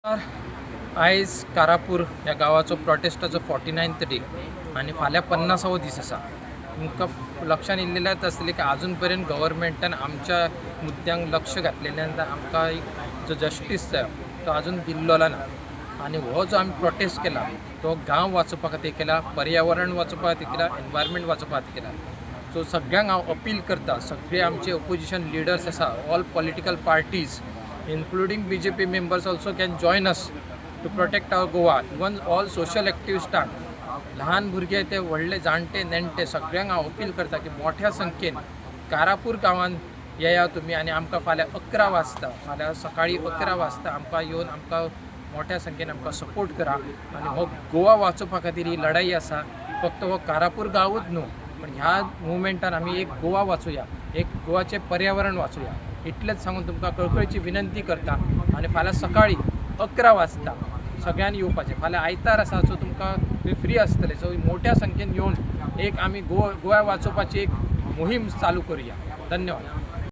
आयज कारापूर ह्या गांवाचो प्रोटेस्टाचो 49th day आनी फाल्यां 50वो दीस आसा। तुमकां लक्षात येयल्लेंच आसतलें की आजून पर्यंत गव्हर्मेंटान आमच्या मुद्द्यांक लक्ष घातलेल्यान आमकां एक जो जस्टीस जाय तो आजून दिल्लो ना। आनी हो जो आमी प्रोटेस्ट केला तो गांव वाचोवपा खातीर केला, पर्यावरण वाचोवपा खातीर केला, एनवायरमेंट वाचोवपा खातीर केला। सो सगळ्यांक हांव अपील करता, सगळे आमचे ओपोजिशन लिडर्स आसा, all political parties including BJP members also can join us to protect our Goa. Even all social activists, ल्हान भुरगे ते व्हडले जाणटे नेणटे सगळ्यांक हांव अपील करता की मोठ्या संख्येन कारापूर गांवांत येया तुमी आनी आमकां फाल्यां 11 वाजता फाल्यां सकाळीं 11 वाजता आमकां येवन आमकां मोठ्या संख्येन आमकां सपोर्ट करा। आनी हो गोवा वाचोवपा खातीर ही लढाई आसा। फक्त हो कारापूर गांवूच न्हू पण ह्या मुवमेंटान आमी एक गोवा वाचूया, एक गोवाचें पर्यावरण वाचूया। इतलेंच सांगून तुमकां कळकळीची विनंती करता आनी फाल्यां सकाळीं 11 वाजता सगळ्यांनी येवपाचें। फाल्यां आयतार आसा सो तुमकां फ्री आसतलें, सो मोठ्या संख्येन येवन एक आमी गोवा वाचोवपाची एक मोहीम चालू करुया। धन्यवाद।